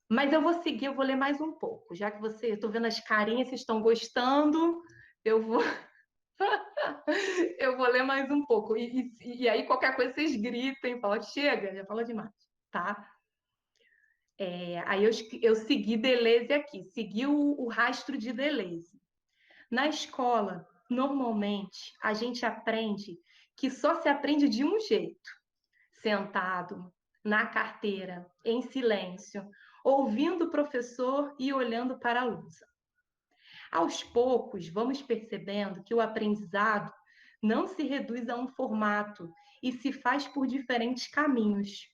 Mas eu vou seguir, eu vou ler mais um pouco, já que eu estou vendo as carinhas, vocês estão gostando, eu vou, eu vou ler mais um pouco. E aí, qualquer coisa, vocês gritem, falam, chega, já falou demais, tá? Aí eu segui Deleuze aqui, segui o rastro de Deleuze. Na escola, normalmente, a gente aprende que só se aprende de um jeito: sentado, na carteira, em silêncio, ouvindo o professor e olhando para a lousa. Aos poucos, vamos percebendo que o aprendizado não se reduz a um formato e se faz por diferentes caminhos.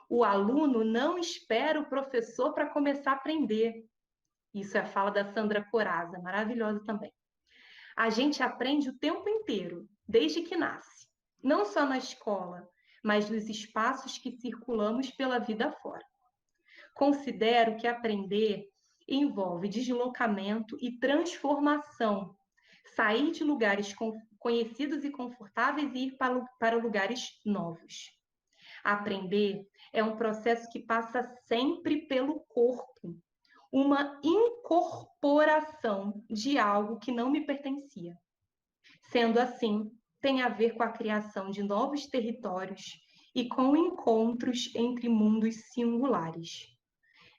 O aluno não espera o professor para começar a aprender. Isso é a fala da Sandra Coraza, maravilhosa também. A gente aprende o tempo inteiro, desde que nasce. Não só na escola, mas nos espaços que circulamos pela vida fora. Considero que aprender envolve deslocamento e transformação. Sair de lugares conhecidos e confortáveis e ir para lugares novos. Aprender é um processo que passa sempre pelo corpo, uma incorporação de algo que não me pertencia. Sendo assim, tem a ver com a criação de novos territórios e com encontros entre mundos singulares.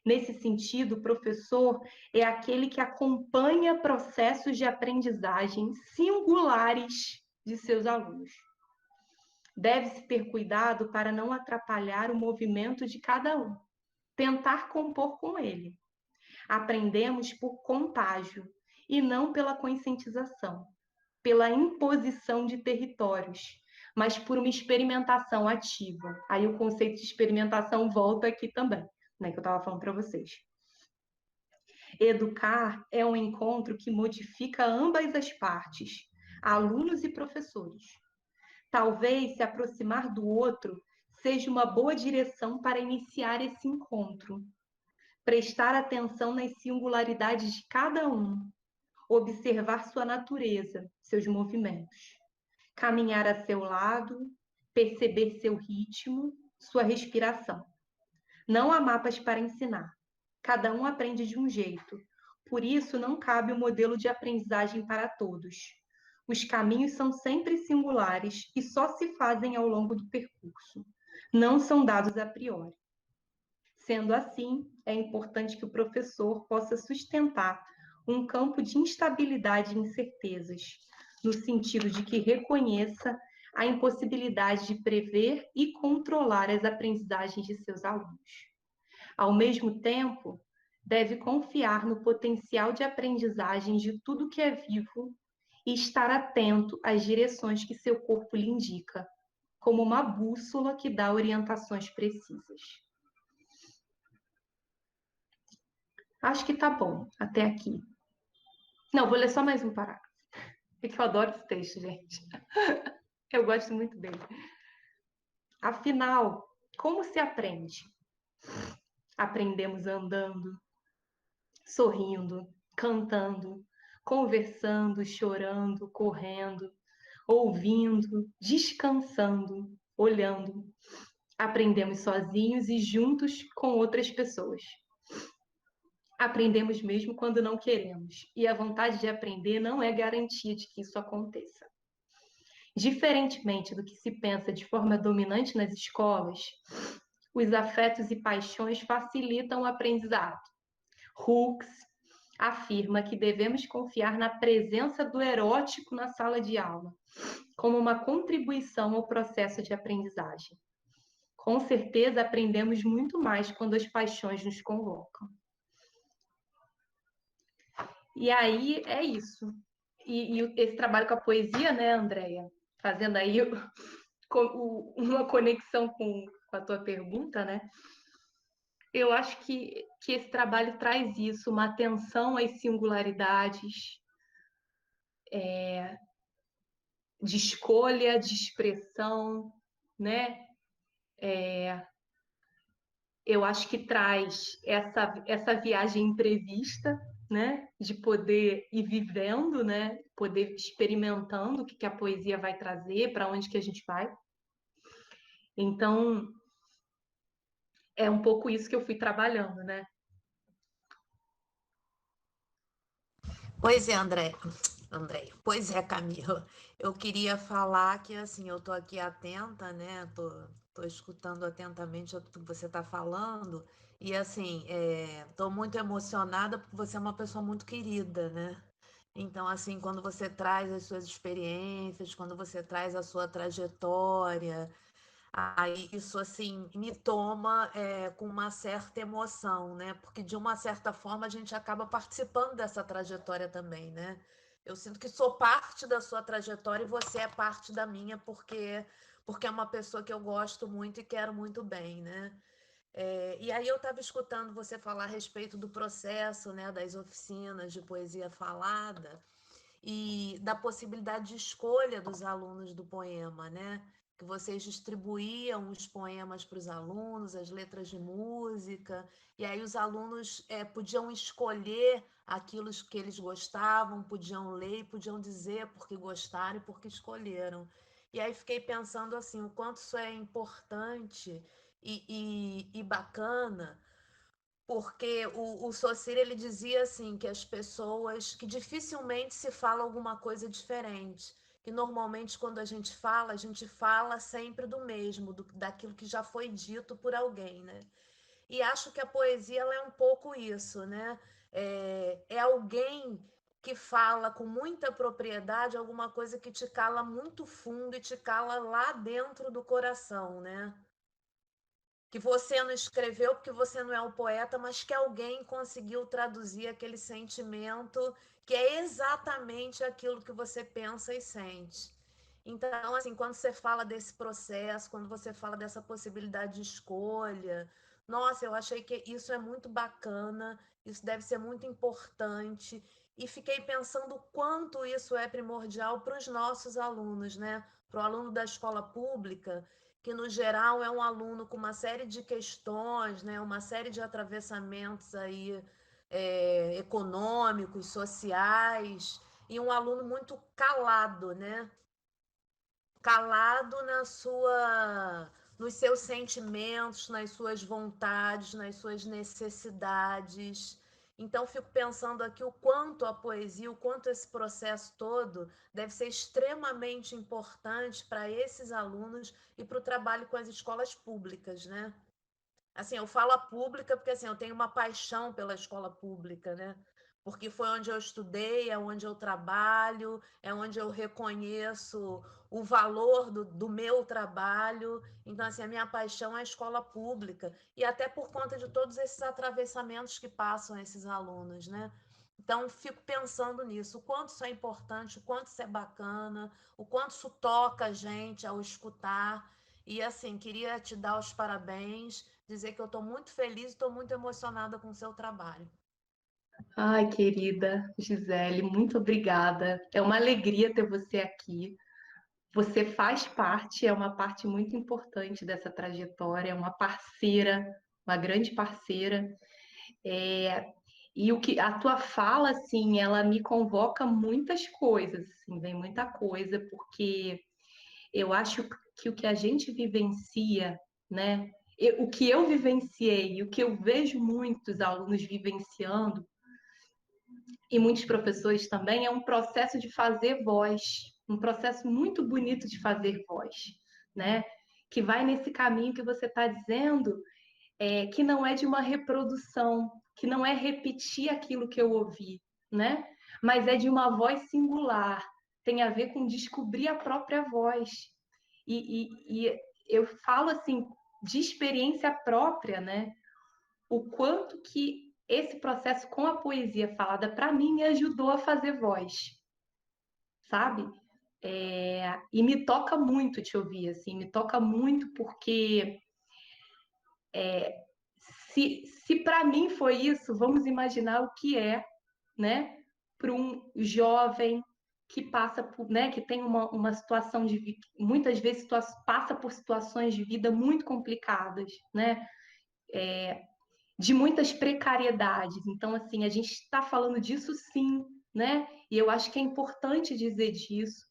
Nesse sentido, o professor é aquele que acompanha processos de aprendizagem singulares de seus alunos. Deve-se ter cuidado para não atrapalhar o movimento de cada um, tentar compor com ele. Aprendemos por contágio e não pela conscientização, pela imposição de territórios, mas por uma experimentação ativa. Aí o conceito de experimentação volta aqui também, né, que eu estava falando para vocês. Educar é um encontro que modifica ambas as partes, alunos e professores. Talvez se aproximar do outro seja uma boa direção para iniciar esse encontro. Prestar atenção nas singularidades de cada um, observar sua natureza, seus movimentos. Caminhar a seu lado, perceber seu ritmo, sua respiração. Não há mapas para ensinar. Cada um aprende de um jeito. Por isso, não cabe um modelo de aprendizagem para todos. Os caminhos são sempre singulares e só se fazem ao longo do percurso. Não são dados a priori. Sendo assim, é importante que o professor possa sustentar um campo de instabilidade e incertezas, no sentido de que reconheça a impossibilidade de prever e controlar as aprendizagens de seus alunos. Ao mesmo tempo, deve confiar no potencial de aprendizagem de tudo que é vivo e estar atento às direções que seu corpo lhe indica, como uma bússola que dá orientações precisas. Acho que tá bom até aqui. Não, vou ler só mais um parágrafo, porque eu adoro esse texto, gente. Eu gosto muito dele. Afinal, como se aprende? Aprendemos andando, sorrindo, cantando, conversando, chorando, correndo, ouvindo, descansando, olhando. Aprendemos sozinhos e juntos com outras pessoas. Aprendemos mesmo quando não queremos, e a vontade de aprender não é garantia de que isso aconteça. Diferentemente do que se pensa de forma dominante nas escolas, os afetos e paixões facilitam o aprendizado. Hooks afirma que devemos confiar na presença do erótico na sala de aula, como uma contribuição ao processo de aprendizagem. Com certeza aprendemos muito mais quando as paixões nos convocam. E aí é isso. E esse trabalho com a poesia, né, Andréia? Fazendo aí uma conexão com a tua pergunta, né? Eu acho que esse trabalho traz isso, uma atenção às singularidades, de escolha, de expressão, né? Eu acho que traz essa viagem imprevista, né? De poder ir vivendo, né? Poder experimentando o que a poesia vai trazer, para onde que a gente vai. Então, é um pouco isso que eu fui trabalhando, né? Pois é, André. Pois é, Camila. Eu queria falar que, assim, eu tô aqui atenta, né? Tô escutando atentamente o que você tá falando. E, assim, tô muito emocionada porque você é uma pessoa muito querida, né? Então, assim, quando você traz as suas experiências, quando você traz a sua trajetória, aí isso assim me toma com uma certa emoção, né? Porque de uma certa forma a gente acaba participando dessa trajetória também, né? Eu sinto que sou parte da sua trajetória e você é parte da minha, porque é uma pessoa que eu gosto muito e quero muito bem, né? E aí eu estava escutando você falar a respeito do processo, né, das oficinas de poesia falada e da possibilidade de escolha dos alunos do poema, né? Que vocês distribuíam os poemas para os alunos, as letras de música, e aí os alunos podiam escolher aquilo que eles gostavam, podiam ler e podiam dizer porque gostaram e porque escolheram. E aí fiquei pensando assim, o quanto isso é importante e bacana, porque o Saussure ele dizia assim que as pessoas que dificilmente se fala alguma coisa diferente, que normalmente quando a gente fala sempre do mesmo, daquilo que já foi dito por alguém, né? E acho que a poesia ela é um pouco isso, né? É alguém que fala com muita propriedade alguma coisa que te cala muito fundo e te cala lá dentro do coração, né? Que você não escreveu porque você não é o poeta, mas que alguém conseguiu traduzir aquele sentimento que é exatamente aquilo que você pensa e sente. Então, assim, quando você fala desse processo, quando você fala dessa possibilidade de escolha, nossa, eu achei que isso é muito bacana, isso deve ser muito importante. E fiquei pensando o quanto isso é primordial para os nossos alunos, né? Para o aluno da escola pública, que no geral é um aluno com uma série de questões, né, uma série de atravessamentos aí, econômicos, sociais, e um aluno muito calado, né? Calado nos seus sentimentos, nas suas vontades, nas suas necessidades. Então, fico pensando aqui o quanto a poesia, o quanto esse processo todo deve ser extremamente importante para esses alunos e para o trabalho com as escolas públicas, né? Assim, eu falo a pública porque assim, eu tenho uma paixão pela escola pública, né? Porque foi onde eu estudei, é onde eu trabalho, é onde eu reconheço o valor do meu trabalho. Então, assim, a minha paixão é a escola pública. E até por conta de todos esses atravessamentos que passam esses alunos, né? Então, fico pensando nisso, o quanto isso é importante, o quanto isso é bacana, o quanto isso toca a gente ao escutar. E, assim, queria te dar os parabéns, dizer que eu estou muito feliz e estou muito emocionada com o seu trabalho. Ai, querida Gisele, muito obrigada. É uma alegria ter você aqui. Você faz parte, é uma parte muito importante dessa trajetória, é uma parceira, uma grande parceira. É, e o que a tua fala, assim, ela me convoca muitas coisas, assim, vem muita coisa, porque eu acho que o que a gente vivencia, né? O que eu vivenciei e o que eu vejo muitos alunos vivenciando, e muitos professores também, é um processo de fazer voz, um processo muito bonito de fazer voz, né? Que vai nesse caminho que você está dizendo, que não é de uma reprodução, que não é repetir aquilo que eu ouvi, né? Mas é de uma voz singular, tem a ver com descobrir a própria voz. E eu falo assim, de experiência própria, né? O quanto que esse processo com a poesia falada para mim me ajudou a fazer voz, sabe? E me toca muito te ouvir, assim, me toca muito porque se para mim foi isso, vamos imaginar o que é, né, para um jovem que passa por, né, que tem uma situação de muitas vezes passa por situações de vida muito complicadas, né, de muitas precariedades. Então, assim, a gente está falando disso sim, né? E eu acho que é importante dizer disso.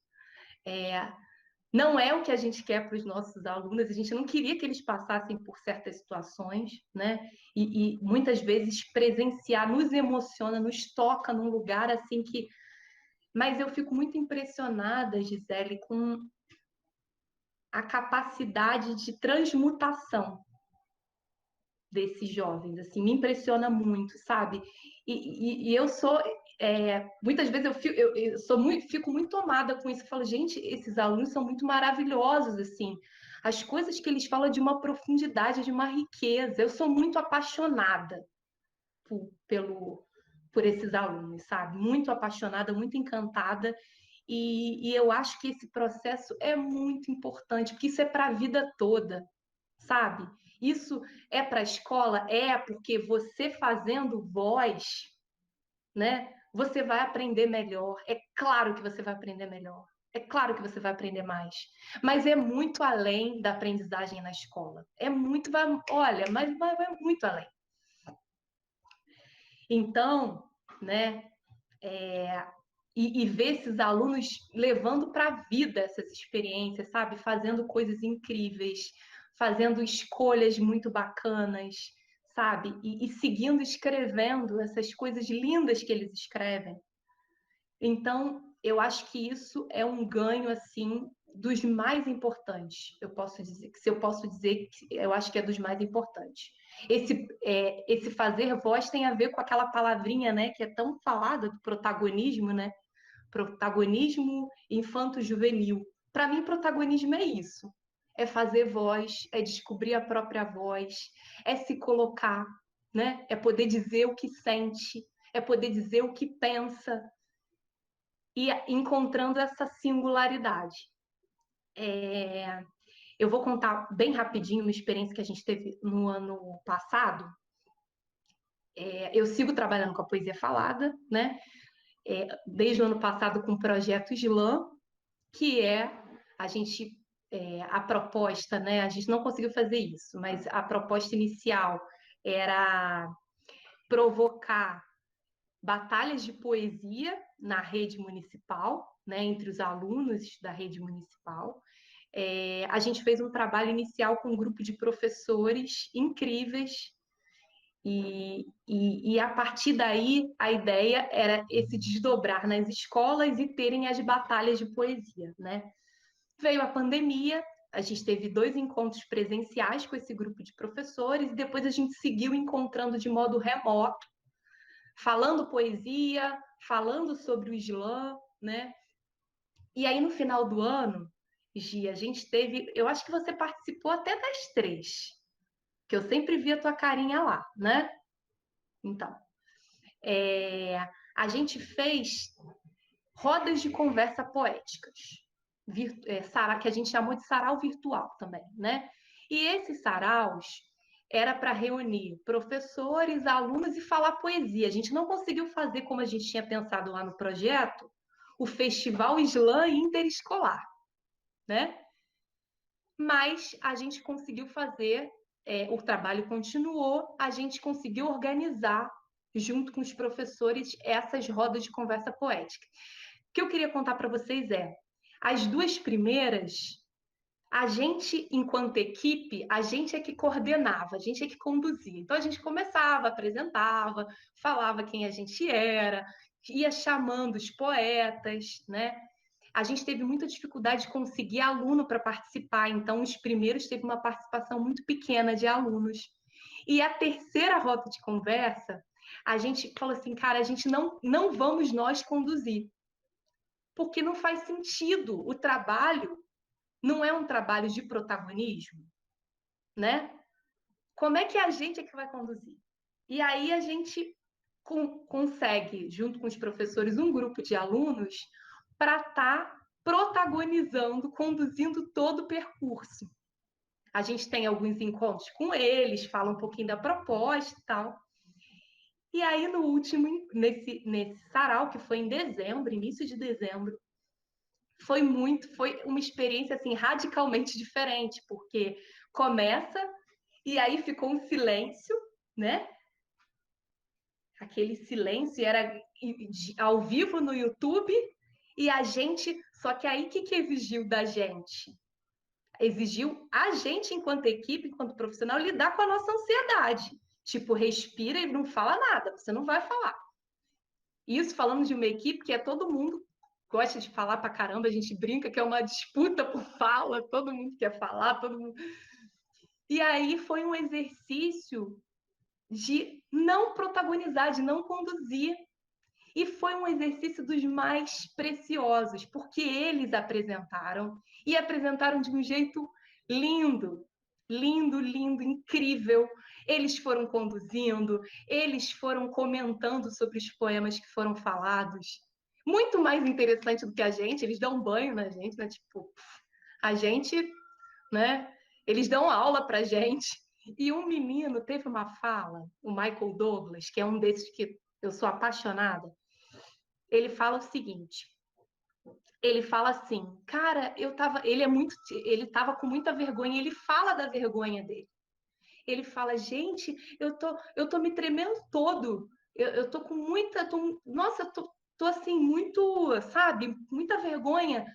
Não é o que a gente quer para os nossos alunos, a gente não queria que eles passassem por certas situações, né? E muitas vezes presenciar nos emociona, nos toca num lugar assim que. Mas eu fico muito impressionada, Gisele, com a capacidade de transmutação desses jovens, assim, me impressiona muito, sabe? E eu sou, muitas vezes eu sou muito, fico muito tomada com isso, eu falo, gente, esses alunos são muito maravilhosos, assim, as coisas que eles falam de uma profundidade, de uma riqueza, eu sou muito apaixonada por esses alunos, sabe? Muito apaixonada, muito encantada, e eu acho que esse processo é muito importante, porque isso é para a vida toda, sabe? Isso é para a escola? É, porque você fazendo voz, né? Você vai aprender melhor. É claro que você vai aprender melhor. É claro que você vai aprender mais. Mas é muito além da aprendizagem na escola. É muito, olha, mas vai muito além. Então, né? E ver esses alunos levando para a vida essas experiências, sabe? Fazendo coisas incríveis, fazendo escolhas muito bacanas, sabe? E seguindo escrevendo essas coisas lindas que eles escrevem. Então, eu acho que isso é um ganho, assim, dos mais importantes. Eu posso dizer que, se eu posso dizer que eu acho que é dos mais importantes. Esse fazer voz tem a ver com aquela palavrinha, né, que é tão falada do protagonismo, né? Protagonismo infanto-juvenil. Para mim, protagonismo é isso. É fazer voz, é descobrir a própria voz, é se colocar, né? É poder dizer o que sente, é poder dizer o que pensa e encontrando essa singularidade. Eu vou contar bem rapidinho uma experiência que a gente teve no ano passado. Eu sigo trabalhando com a poesia falada, né? Desde o ano passado com o projeto Slam, que a gente a proposta, né? A gente não conseguiu fazer isso, mas a proposta inicial era provocar batalhas de poesia na rede municipal, né? Entre os alunos da rede municipal. A gente fez um trabalho inicial com um grupo de professores incríveis. E a partir daí, a ideia era esse desdobrar nas escolas e terem as batalhas de poesia, né? Veio a pandemia, a gente teve 2 encontros presenciais com esse grupo de professores, e depois a gente seguiu encontrando de modo remoto, falando poesia, falando sobre o Islã, né? E aí, no final do ano, Gi, a gente teve, eu acho que você participou até das 3, que eu sempre vi a tua carinha lá, né? Então, é, a gente fez rodas de conversa poéticas, que a gente chamou de sarau virtual também, né? E esses saraus era para reunir professores, alunos e falar poesia. A gente não conseguiu fazer como a gente tinha pensado lá no projeto, o Festival Slam Interescolar, né? Mas a gente conseguiu fazer, o trabalho continuou, a gente conseguiu organizar, junto com os professores, essas rodas de conversa poética. O que eu queria contar para vocês as 2 primeiras, a gente, enquanto equipe, a gente é que coordenava, a gente é que conduzia. Então, a gente começava, apresentava, falava quem a gente era, ia chamando os poetas, né? A gente teve muita dificuldade de conseguir aluno para participar, então os primeiros teve uma participação muito pequena de alunos. E a terceira roda de conversa, a gente falou assim, cara, a gente não vamos nós conduzir, porque não faz sentido. O trabalho não é um trabalho de protagonismo, né? Como é que a gente é que vai conduzir? E aí a gente consegue, junto com os professores, um grupo de alunos para estar protagonizando, conduzindo todo o percurso. A gente tem alguns encontros com eles, fala um pouquinho da proposta e tal. E aí, no último, nesse sarau, que foi em dezembro, início de dezembro, foi uma experiência assim radicalmente diferente, porque começa e aí ficou um silêncio, né? Aquele silêncio era ao vivo no YouTube, E a gente, só que aí o que exigiu da gente? Exigiu a gente, enquanto equipe, enquanto profissional, lidar com a nossa ansiedade. Tipo, respira e não fala nada, você não vai falar. Isso falando de uma equipe que é todo mundo gosta de falar pra caramba, a gente brinca que é uma disputa por fala, todo mundo quer falar, todo mundo. E aí foi um exercício de não protagonizar, de não conduzir. E foi um exercício dos mais preciosos, porque eles apresentaram e apresentaram de um jeito lindo, lindo, lindo, incrível. Eles foram conduzindo, eles foram comentando sobre os poemas que foram falados. Muito mais interessante do que a gente, eles dão banho na gente, né? Tipo, a gente, né? Eles dão aula pra gente. E um menino teve uma fala, o Michael Douglas, que é um desses que eu sou apaixonada. Ele fala o seguinte: ele fala assim, cara, ele tava com muita vergonha, ele fala da vergonha dele. Ele fala, gente, eu tô me tremendo todo. Eu tô com muita, nossa, tô assim muito, sabe, muita vergonha,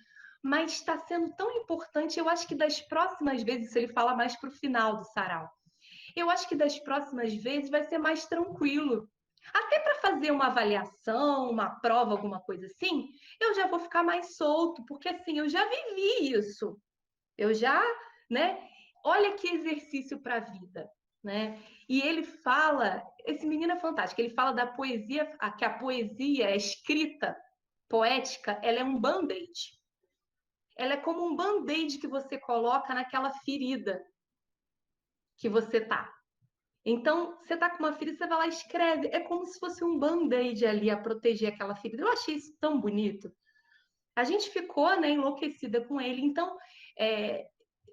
mas está sendo tão importante. Eu acho que das próximas vezes, se ele fala mais para o final do sarau, eu acho que das próximas vezes vai ser mais tranquilo. Até para fazer uma avaliação, uma prova, alguma coisa assim, eu já vou ficar mais solto, porque assim, eu já vivi isso. Eu já, né? Olha que exercício para a vida, né? E ele fala, esse menino é fantástico, ele fala da poesia, que a poesia, a escrita poética, ela é um band-aid. Ela é como um band-aid que você coloca naquela ferida que você tá. Então, você tá com uma ferida, você vai lá e escreve. É como se fosse um band-aid ali a proteger aquela ferida. Eu achei isso tão bonito. A gente ficou, né, enlouquecida com ele. Então,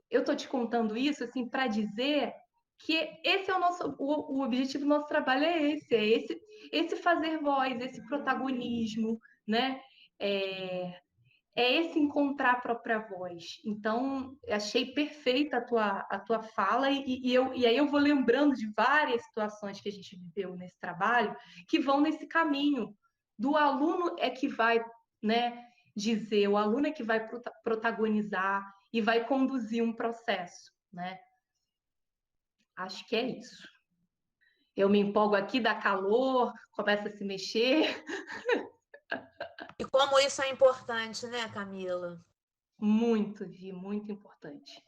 eu tô te contando isso assim para dizer que esse é o objetivo do nosso trabalho esse fazer voz, esse protagonismo, né? É esse encontrar a própria voz. Então, achei perfeita a tua fala, e aí eu vou lembrando de várias situações que a gente viveu nesse trabalho que vão nesse caminho. Do aluno é que vai, né, dizer, o aluno é que vai protagonizar e vai conduzir um processo, né? Acho que é isso. Eu me empolgo aqui, dá calor, começa a se mexer. E como isso é importante, né, Camila? Muito, Vi, muito importante.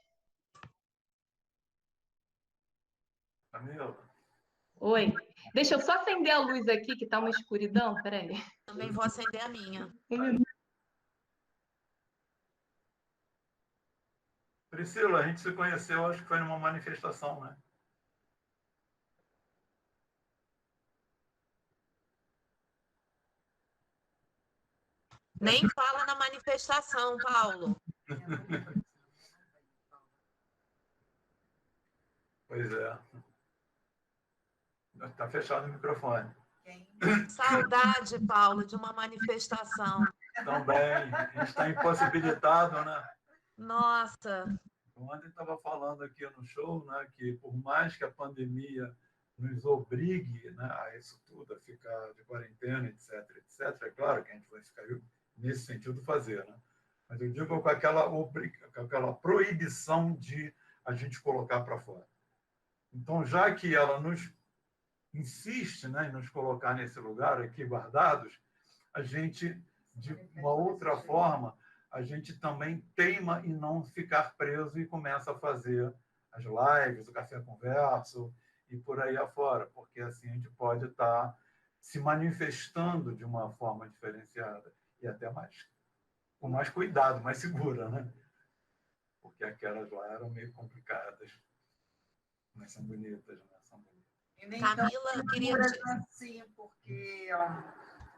Camila. Oi. Deixa eu só acender a luz aqui, que tá uma escuridão. Peraí. Também vou acender a minha. Um minuto. Priscila, a gente se conheceu, acho que foi numa manifestação, né? Nem fala na manifestação, Paulo. Pois é. Está fechado o microfone. Saudade, Paulo, de uma manifestação. Também. A gente está impossibilitado, né? Nossa. Ontem estava falando aqui no show, né, que por mais que a pandemia nos obrigue, né, a isso tudo, a ficar de quarentena, etc., etc., é claro que a gente vai ficar nesse sentido fazer, né? Mas eu digo com aquela proibição de a gente colocar para fora. Então, já que ela nos insiste, né, em nos colocar nesse lugar aqui guardados, a gente, de uma outra forma, a gente também teima em não ficar preso e começa a fazer as lives, o Café Converso e por aí afora, porque assim a gente pode estar se manifestando de uma forma diferenciada e até mais, com mais cuidado, mais segura, né? Porque aquelas lá eram meio complicadas, mas são bonitas, né? São bonitas. E nem Camila, queria te... assim, porque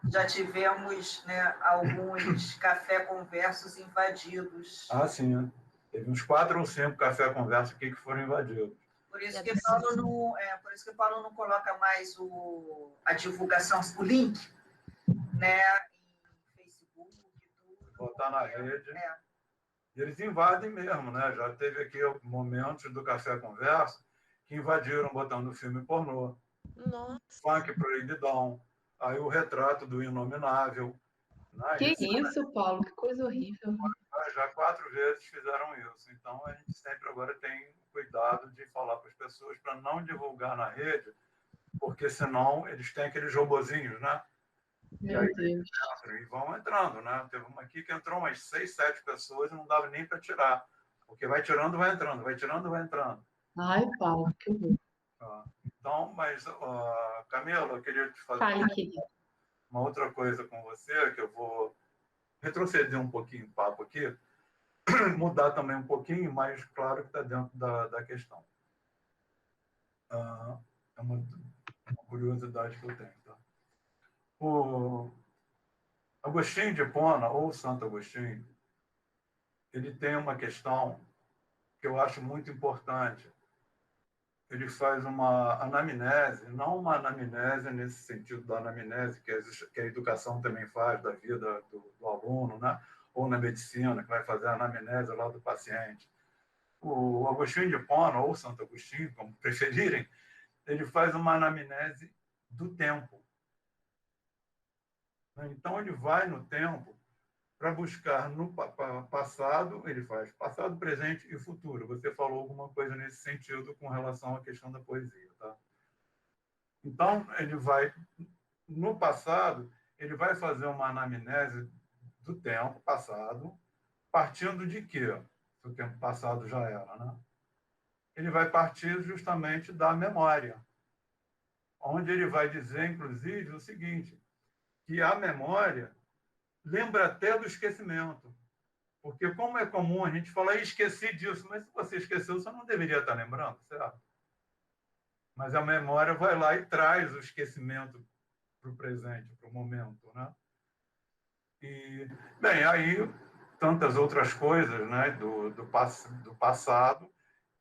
já tivemos, né, alguns café conversos invadidos. Ah, sim. Né? Teve uns 4 ou 5 café conversa aqui que foram invadidos. Por isso que o Paulo não coloca mais a divulgação, o link, né, em Facebook e tudo. Botar na rede. E eles invadem mesmo, né? Já teve aqui momentos do Café Conversa que invadiram botando filme pornô. Nossa. Funk proibidão. Aí o retrato do Inominável, Né? Que isso, Paulo? Que coisa horrível. Já 4 vezes fizeram isso. Então, a gente sempre agora tem cuidado de falar para as pessoas para não divulgar na rede, porque senão eles têm aqueles robozinhos, né? E Meu aí Deus. e vão entrando, né? Teve uma aqui que entrou umas 6, 7 pessoas e não dava nem para tirar. Porque vai tirando, vai entrando, vai tirando, vai entrando. Ai, Paulo, que horror. Então, mas, Camila, eu queria te fazer Fale, querida. uma outra coisa com você, que eu vou retroceder um pouquinho o papo aqui, mudar também um pouquinho, mas claro que está dentro da questão. É uma curiosidade que eu tenho. Tá? O Agostinho de Hipona, ou Santo Agostinho, ele tem uma questão que eu acho muito importante. Ele faz uma anamnese, não uma anamnese nesse sentido da anamnese que a educação também faz da vida do aluno, né? Ou na medicina, que vai fazer a anamnese lá do paciente. O Agostinho de Hipona, ou Santo Agostinho, como preferirem, ele faz uma anamnese do tempo. Então, ele vai no tempo para buscar no passado, ele faz passado, presente e futuro. Você falou alguma coisa nesse sentido com relação à questão da poesia, tá? Então, ele vai, no passado, ele vai fazer uma anamnese do tempo passado, partindo de quê? Se o tempo passado já era, né? Ele vai partir justamente da memória, onde ele vai dizer, inclusive, o seguinte, que a memória lembra até do esquecimento. Porque como é comum a gente falar, esqueci disso, mas se você esqueceu, você não deveria estar lembrando, certo? Mas a memória vai lá e traz o esquecimento para o presente, para o momento, né? E, bem, aí tantas outras coisas, né, do passado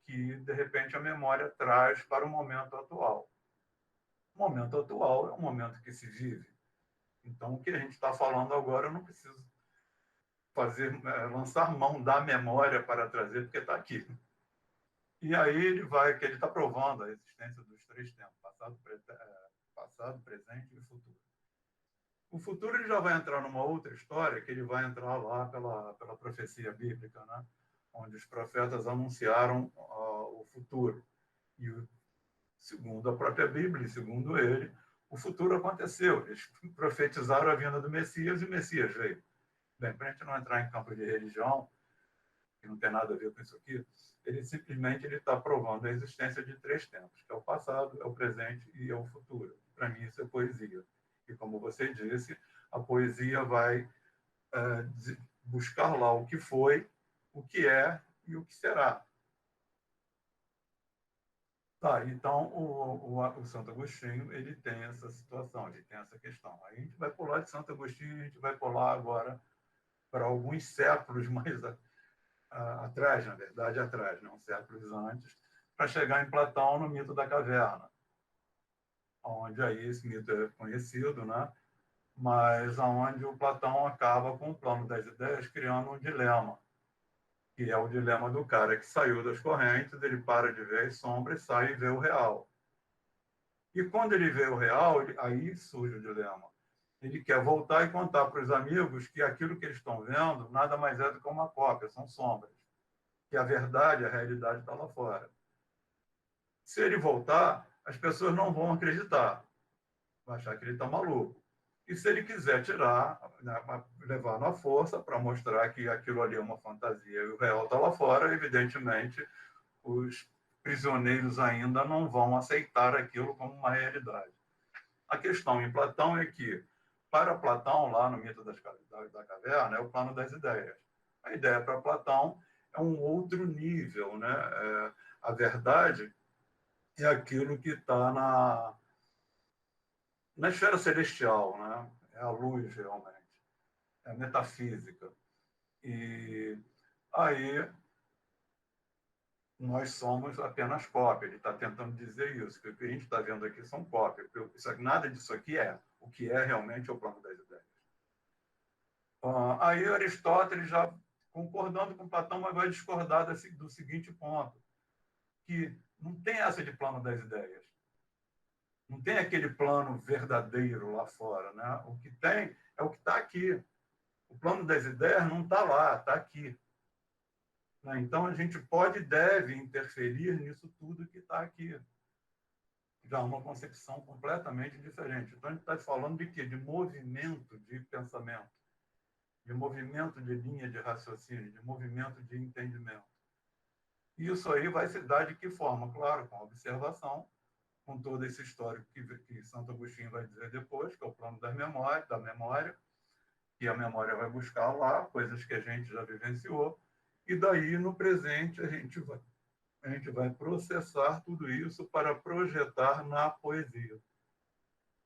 que, de repente, a memória traz para o momento atual. O momento atual é um momento que se vive. Então, o que a gente está falando agora, eu não preciso lançar mão da memória para trazer, porque está aqui. E aí que ele está provando a existência dos 3 tempos, passado, presente e futuro. O futuro ele já vai entrar numa outra história, que ele vai entrar lá pela profecia bíblica, né? Onde os profetas anunciaram o futuro. E, segundo a própria Bíblia, segundo ele, o futuro aconteceu. Eles profetizaram a vinda do Messias e o Messias veio. Bem, para a gente não entrar em campo de religião, que não tem nada a ver com isso aqui, ele simplesmente está provando a existência de 3 tempos, que é o passado, é o presente e é o futuro. Para mim, isso é poesia. E, como você disse, a poesia vai buscar lá o que foi, o que é e o que será. Tá, então, o Santo Agostinho ele tem essa situação, ele tem essa questão. Aí a gente vai pular de Santo Agostinho, a gente vai pular agora para alguns séculos mais atrás, na verdade, atrás, não séculos antes, para chegar em Platão no mito da caverna, onde aí esse mito é conhecido, né? Mas onde o Platão acaba com o plano das ideias criando um dilema, que é o dilema do cara que saiu das correntes, ele para de ver as sombras, sai e vê o real. E quando ele vê o real, aí surge o dilema. Ele quer voltar e contar para os amigos que aquilo que eles estão vendo nada mais é do que uma cópia, são sombras. Que a verdade, a realidade está lá fora. Se ele voltar, as pessoas não vão acreditar. Vão achar que ele está maluco. E se ele quiser tirar, né, levar na força para mostrar que aquilo ali é uma fantasia e o real está lá fora, evidentemente, os prisioneiros ainda não vão aceitar aquilo como uma realidade. A questão em Platão é que, para Platão, lá no mito da caverna, é o plano das ideias. A ideia para Platão é um outro nível, né? A verdade é aquilo que está na esfera celestial, né? É a luz, realmente. É a metafísica. E aí nós somos apenas cópia. Ele está tentando dizer isso, que o que a gente está vendo aqui são cópias. Nada disso aqui é. O que é realmente é o plano das ideias. Aí Aristóteles, já concordando com Platão, mas vai discordar do seguinte ponto, que não tem essa de plano das ideias. Não tem aquele plano verdadeiro lá fora. Né? O que tem é o que está aqui. O plano das ideias não está lá, está aqui. Né? Então, a gente pode e deve interferir nisso tudo que está aqui. Já uma concepção completamente diferente. Então, a gente está falando de quê? De movimento de pensamento, de movimento de linha de raciocínio, de movimento de entendimento. E isso aí vai se dar de que forma? Claro, com a observação, com todo esse histórico que Santo Agostinho vai dizer depois, que é o plano das memórias, da memória, e a memória vai buscar lá coisas que a gente já vivenciou, e daí, no presente, a gente vai processar tudo isso para projetar na poesia.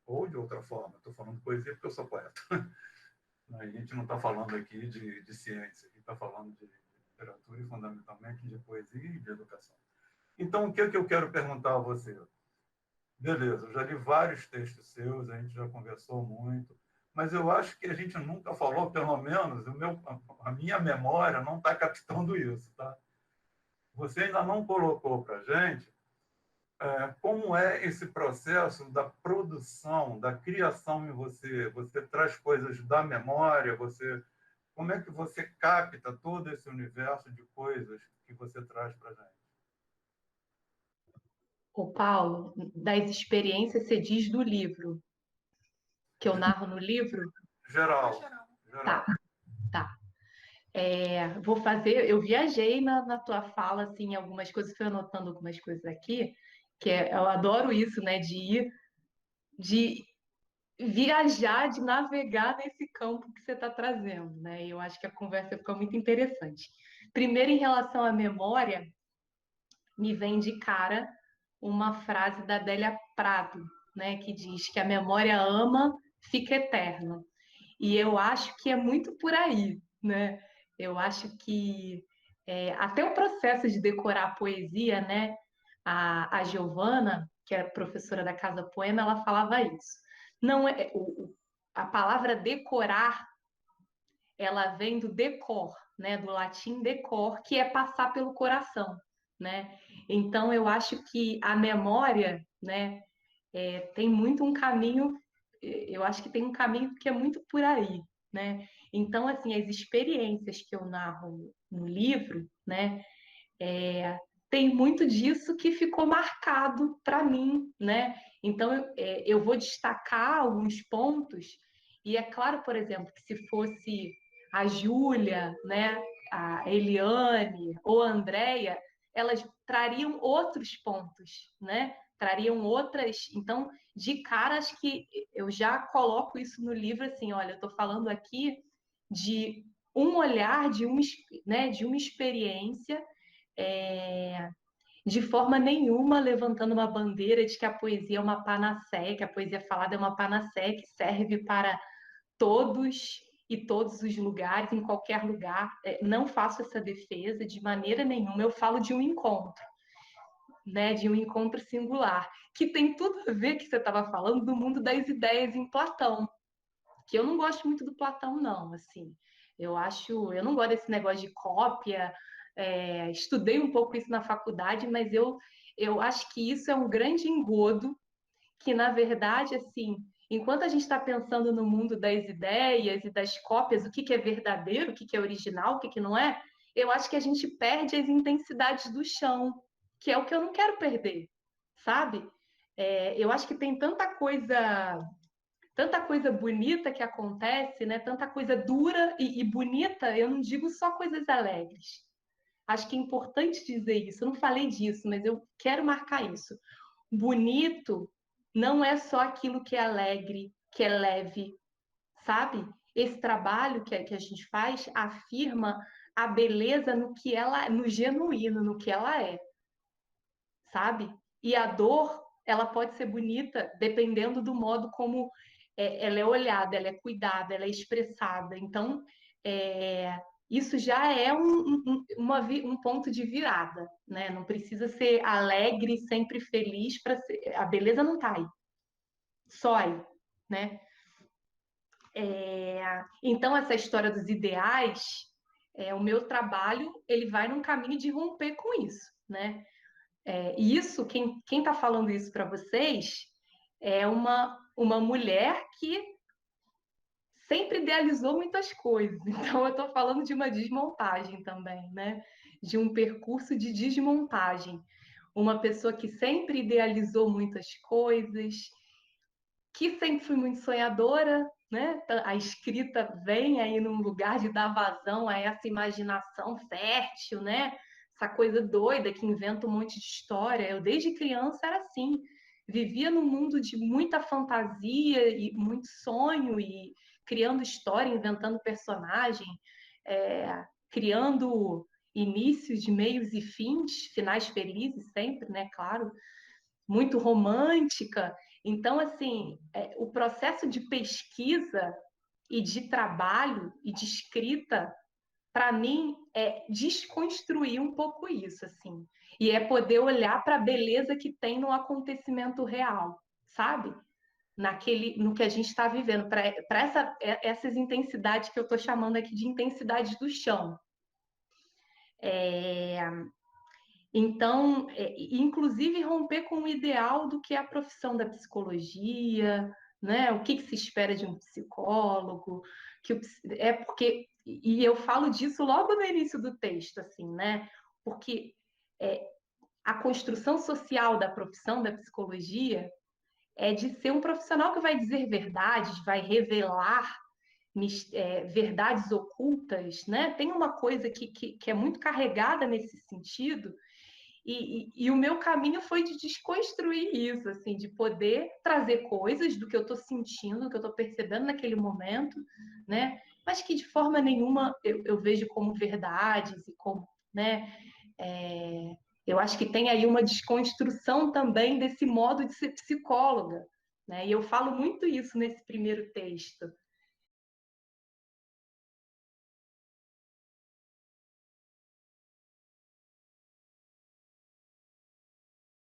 Ou de outra forma. Estou falando de poesia porque eu sou poeta. A gente não está falando aqui de ciência, a gente está falando de literatura e, fundamentalmente, de poesia e de educação. Então, o que eu quero perguntar a você? Beleza, eu já li vários textos seus, a gente já conversou muito, mas eu acho que a gente nunca falou, pelo menos, a minha memória não está captando isso, tá? Você ainda não colocou para a gente como é esse processo da produção, da criação em você. Você traz coisas da memória, como é que você capta todo esse universo de coisas que você traz para a gente? O Paulo, das experiências, você diz do livro, que eu narro no livro? Geral. Tá, tá. Eu viajei na tua fala, assim, algumas coisas, fui anotando algumas coisas aqui, eu adoro isso, né, de viajar, de navegar nesse campo que você está trazendo, né, e eu acho que a conversa ficou muito interessante. Primeiro, em relação à memória, me vem de cara uma frase da Adélia Prado, né, que diz que a memória ama, fica eterna. E eu acho que é muito por aí, né? Eu acho que até o processo de decorar a poesia, né? A Giovana, que é professora da Casa Poema, ela falava isso. Não é a palavra decorar, ela vem do decor, né? Do latim decor, que é passar pelo coração, né? Então eu acho que a memória, né? Tem muito um caminho, eu acho que tem um caminho que é muito por aí, né? Então, assim, as experiências que eu narro no livro, né, tem muito disso que ficou marcado para mim, né? Então, eu vou destacar alguns pontos, e é claro, por exemplo, que se fosse a Júlia, né, a Eliane ou a Andréia, elas trariam outros pontos, né? Trariam outras. Então, de caras que eu já coloco isso no livro, assim, olha, eu estou falando aqui de um olhar, né, de uma experiência, é, de forma nenhuma levantando uma bandeira de que a poesia é uma panaceia, que a poesia falada é uma panaceia que serve para todos e todos os lugares, em qualquer lugar. Não faço essa defesa de maneira nenhuma, eu falo de um encontro, né, de um encontro singular, que tem tudo a ver, que você estava falando, do mundo das ideias em Platão, que eu não gosto muito do Platão, não, assim. Eu não gosto desse negócio de cópia, estudei um pouco isso na faculdade, mas eu acho que isso é um grande engodo, que, na verdade, assim, enquanto a gente está pensando no mundo das ideias e das cópias, o que é verdadeiro, o que é original, o que não é, eu acho que a gente perde as intensidades do chão, que é o que eu não quero perder, sabe? Eu acho que tem tanta coisa bonita que acontece, né? Tanta coisa dura e bonita, eu não digo só coisas alegres. Acho que é importante dizer isso. Eu não falei disso, mas eu quero marcar isso. Bonito não é só aquilo que é alegre, que é leve, sabe? Esse trabalho que a gente faz afirma a beleza no que ela, no genuíno, no que ela é, sabe? E a dor, ela pode ser bonita dependendo do modo como ela é olhada, ela é cuidada, ela é expressada. Então, isso já é um ponto de virada, né? Não precisa ser alegre, sempre feliz para ser. A beleza não está aí, só aí, né? Então, essa história dos ideais, o meu trabalho, ele vai num caminho de romper com isso, né? E isso, quem está falando isso para vocês é uma mulher que sempre idealizou muitas coisas. Então, eu estou falando de uma desmontagem também, né? De um percurso de desmontagem. Uma pessoa que sempre idealizou muitas coisas, que sempre fui muito sonhadora, né? A escrita vem aí num lugar de dar vazão a essa imaginação fértil, né? Essa coisa doida que inventa um monte de história. Eu, desde criança, era assim. Vivia num mundo de muita fantasia e muito sonho, e criando história, inventando personagem, criando inícios, de meios e fins, finais felizes sempre, né? Claro, muito romântica. Então, assim, o processo de pesquisa e de trabalho e de escrita, para mim, é desconstruir um pouco isso, assim. E é poder olhar para a beleza que tem no acontecimento real, sabe? No que a gente está vivendo, para essas intensidades que eu estou chamando aqui de intensidades do chão. Então, inclusive romper com o ideal do que é a profissão da psicologia, né? O que se espera de um psicólogo, é porque, e eu falo disso logo no início do texto, assim, né? Porque a construção social da profissão da psicologia é de ser um profissional que vai dizer verdades, vai revelar verdades ocultas, né? Tem uma coisa que é muito carregada nesse sentido. E o meu caminho foi de desconstruir isso, assim, de poder trazer coisas do que eu estou sentindo, do que eu estou percebendo naquele momento, né? Mas que de forma nenhuma eu vejo como verdades e como, né? Eu acho que tem aí uma desconstrução também desse modo de ser psicóloga, né? E eu falo muito isso nesse primeiro texto,